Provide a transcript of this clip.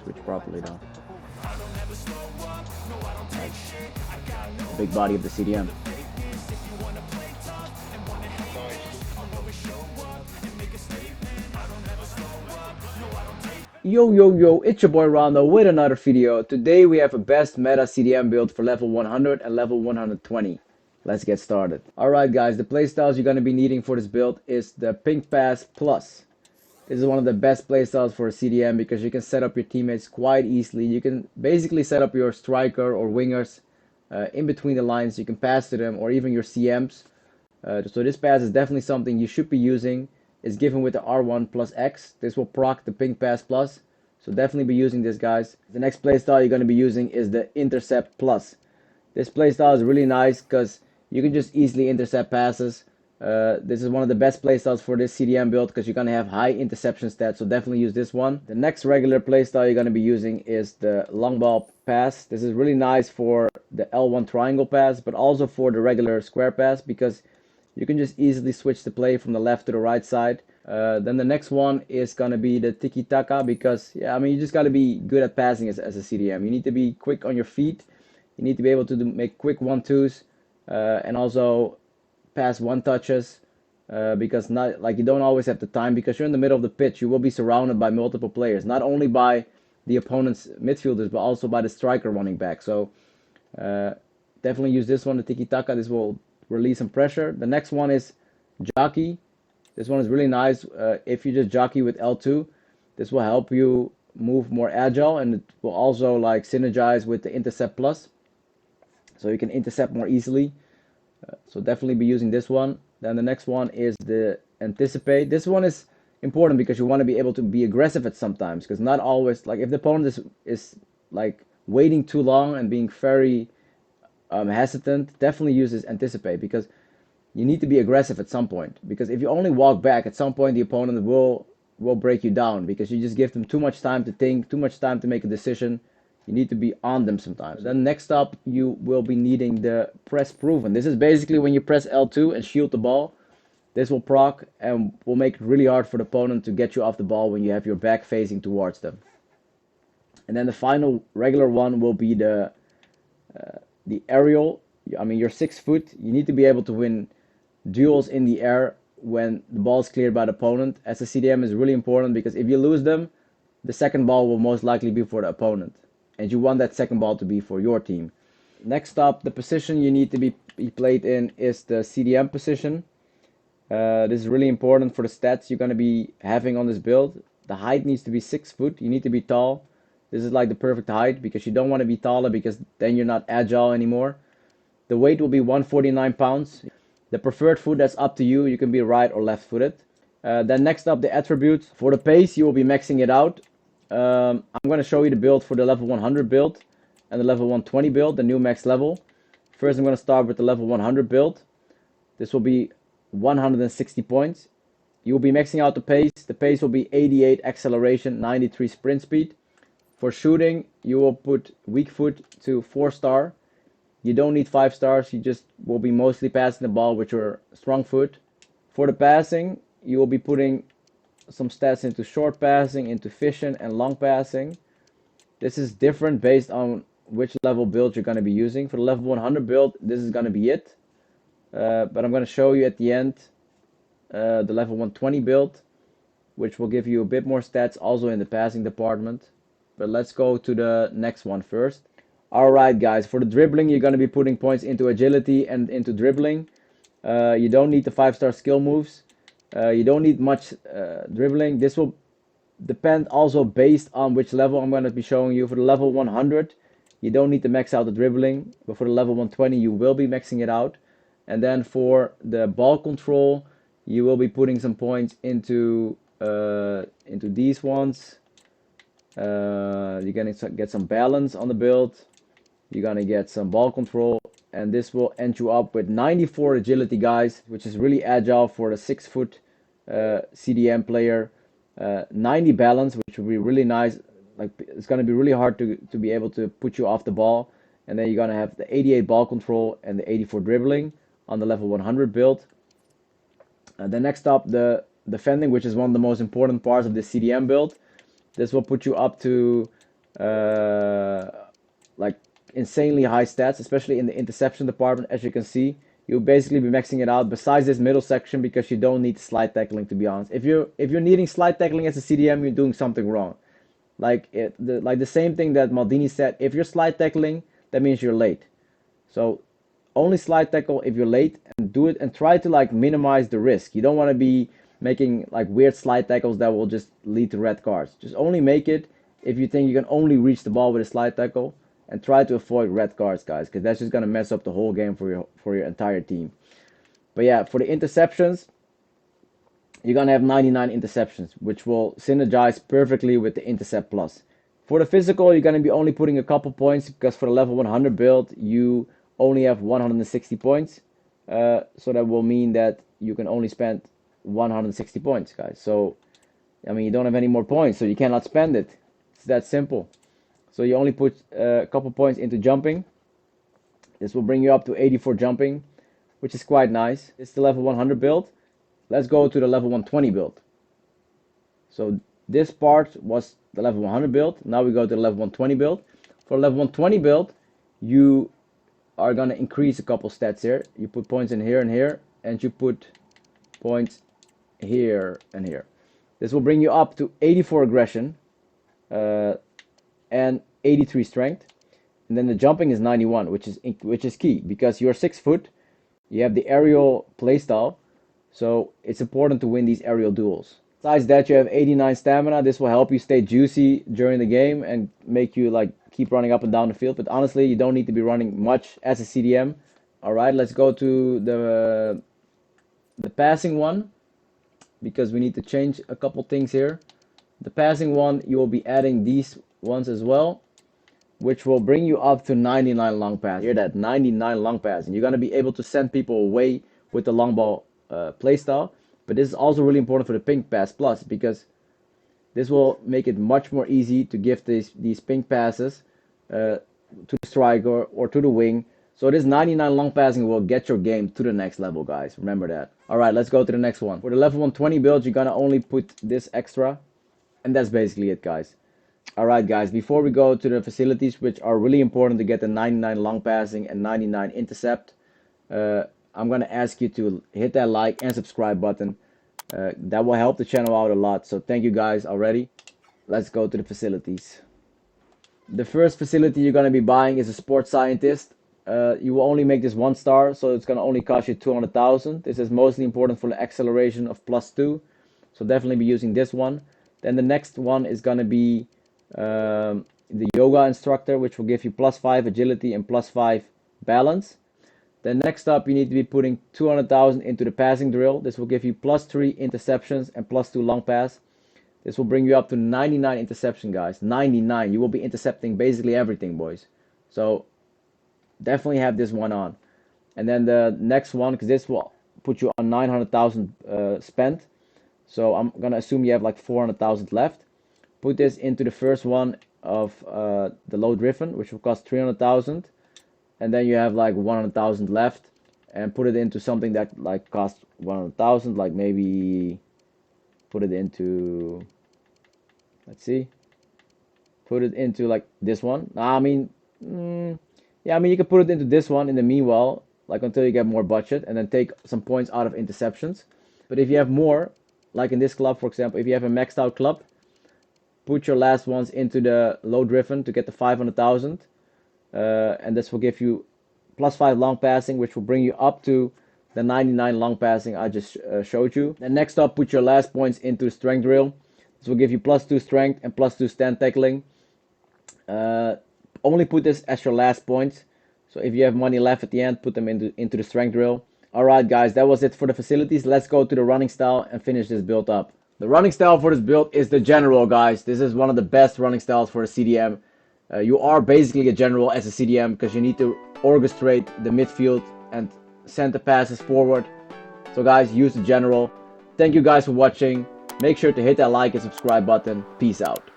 switch properly though. The big body of the CDM. Yo, it's your boy Rondo with another video. Today we have a best meta CDM build for level 100 and level 120. Let's get started. Alright guys, the playstyles you're going to be needing for this build is the Pink Pass Plus. This is one of the best playstyles for a CDM because you can set up your teammates quite easily. You can basically set up your striker or wingers in between the lines. You can pass to them, or even your CMs. So this pass is definitely something you should be using. It's given with the R1 plus X. This will proc the Pink Pass Plus. So definitely be using this, guys. The next playstyle you're going to be using is the Intercept Plus. This playstyle is really nice because you can just easily intercept passes. This is one of the best playstyles for this CDM build because you're going to have high interception stats, so definitely use this one. The next regular playstyle you're going to be using is the long ball pass. This is really nice for the L1 triangle pass, but also for the regular square pass because you can just easily switch the play from the left to the right side. Then the next one is going to be the tiki-taka because, yeah, I mean, you just got to be good at passing as a CDM. You need to be quick on your feet. You need to be able to make quick 1-2s and also pass one touches because not like you don't always have the time because you're in the middle of the pitch. You will be surrounded by multiple players, not only by the opponent's midfielders but also by the striker running back. So definitely use this one, the tiki-taka. This will release some pressure. The next one is jockey. This one is really nice. If you just jockey with L2, this will help you move more agile, and it will also like synergize with the Intercept Plus, so you can intercept more easily. So definitely be using this one. Then the next one is the Anticipate. This one is important because you want to be able to be aggressive at sometimes, because not always, like if the opponent is like waiting too long and being very hesitant, definitely use this Anticipate because you need to be aggressive at some point. Because if you only walk back, at some point the opponent will break you down because you just give them too much time to think, too much time to make a decision. You need to be on them sometimes. Then next up, you will be needing the Press Proven. This is basically when you press L2 and shield the ball. This will proc and will make it really hard for the opponent to get you off the ball when you have your back facing towards them. And then the final regular one will be the aerial. I mean, you're 6 foot. You need to be able to win duels in the air when the ball is cleared by the opponent. As a CDM is really important because if you lose them, the second ball will most likely be for the opponent, and you want that second ball to be for your team. Next up, the position you need to be played in is the CDM position. This is really important for the stats you're going to be having on this build. The height needs to be 6 foot. You need to be tall. This is like the perfect height because you don't want to be taller because then you're not agile anymore. The weight will be 149 pounds. The preferred foot, that's up to you. You can be right or left footed. Then next up, the attributes. For the pace, you will be maxing it out. I'm going to show you the build for the level 100 build and the level 120 build, the new max level. First, I'm going to start with the level 100 build. This will be 160 points. You will be maxing out the pace. The pace will be 88 acceleration, 93 sprint speed. For shooting, you will put weak foot to 4-star. You don't need 5 stars. You just will be mostly passing the ball with your strong foot. For the passing, you will be putting some stats into short passing, into vision, and long passing. This is different based on which level build you're going to be using. For the level 100 build, this is going to be it. But I'm going to show you at the end the level 120 build, which will give you a bit more stats also in the passing department. But let's go to the next one first. Alright guys, for the dribbling, you're going to be putting points into agility and into dribbling. You don't need the 5-star skill moves. You don't need much dribbling. This will depend also based on which level I'm going to be showing you. For the level 100, you don't need to max out the dribbling. But for the level 120, you will be maxing it out. And then for the ball control, you will be putting some points into these ones. You're going to get some balance on the build. You're going to get some ball control, and this will end you up with 94 agility, guys, which is really agile for a 6 foot CDM player. 90 balance, which will be really nice. Like, it's going to be really hard to be able to put you off the ball. And then you're going to have the 88 ball control and the 84 dribbling on the level 100 build. Then next up, the defending, which is one of the most important parts of the CDM build. This will put you up to like insanely high stats, especially in the interception department. As you can see, you'll basically be maxing it out. Besides this middle section, because you don't need slide tackling, to be honest. If you're needing slide tackling as a CDM, you're doing something wrong. Like the same thing that Maldini said. If you're slide tackling, that means you're late. So only slide tackle if you're late, and do it and try to like minimize the risk. You don't want to be making like weird slide tackles that will just lead to red cards. Just only make it if you think you can only reach the ball with a slide tackle, and try to avoid red cards, guys, because that's just gonna mess up the whole game for your entire team. But yeah, for the interceptions, you're gonna have 99 interceptions, which will synergize perfectly with the Intercept Plus. For the physical, you're gonna be only putting a couple points, because for the level 100 build, you only have 160 points. So that will mean that you can only spend 160 points, guys. So, I mean, you don't have any more points, so you cannot spend it. It's that simple. So you only put a couple points into jumping. This will bring you up to 84 jumping, which is quite nice. It's the level 100 build. Let's go to the level 120 build. So this part was the level 100 build. Now we go to the level 120 build. For level 120 build, you are going to increase a couple stats here. You put points in here and here, and you put points here and here. This will bring you up to 84 aggression and 83 strength. And then the jumping is 91, which is key, because you're 6 foot. You have the aerial playstyle, so it's important to win these aerial duels. Besides that, you have 89 stamina. This will help you stay juicy during the game and make you like keep running up and down the field. But honestly, you don't need to be running much as a CDM. All right, let's go to the passing one, because we need to change a couple things here. The passing one, you will be adding these ones as well, which will bring you up to 99 long pass. Hear that? 99 long pass, and you're gonna be able to send people away with the long ball playstyle. But this is also really important for the pink pass plus, because this will make it much more easy to give these pink passes to the striker or to the wing. So this 99 long passing will get your game to the next level, guys. Remember that. All right, let's go to the next one. For the level 120 build, you're gonna only put this extra, and that's basically it, guys. All right, guys, before we go to the facilities, which are really important to get the 99 long passing and 99 intercept, I'm going to ask you to hit that like and subscribe button. That will help the channel out a lot. So thank you guys already. Let's go to the facilities. The first facility you're going to be buying is a sports scientist. You will only make this 1 star, so it's going to only cost you 200,000. This is mostly important for the acceleration of +2. So definitely be using this one. Then the next one is going to be the yoga instructor, which will give you +5 agility and +5 balance. Then next up, you need to be putting 200,000 into the passing drill. This will give you +3 interceptions and +2 long pass. This will bring you up to 99 interception, guys. 99. You will be intercepting basically everything, boys. So definitely have this one on. And then the next one, because this will put you on 900,000 spent. So I'm gonna assume you have like 400,000 left. Put this into the first one of the low driven, which will cost 300,000, and then you have like 100,000 left, and put it into something that like costs 100,000, like maybe put it into, let's see, put it into like this one. I mean, yeah, I mean you can put it into this one in the meanwhile, like until you get more budget, and then take some points out of interceptions. But if you have more, like in this club, for example, if you have a maxed out club, put your last ones into the low driven to get the 500,000, and this will give you +5 long passing, which will bring you up to the 99 long passing I just showed you. And next up, put your last points into strength drill. This will give you +2 strength and +2 stand tackling. Only put this as your last points. So if you have money left at the end, put them into the strength drill. Alright guys, that was it for the facilities. Let's go to the running style and finish this build up. The running style for this build is the general, guys. This is one of the best running styles for a CDM. You are basically a general as a CDM, because you need to orchestrate the midfield and send the passes forward. So guys, use the general. Thank you guys for watching. Make sure to hit that like and subscribe button. Peace out.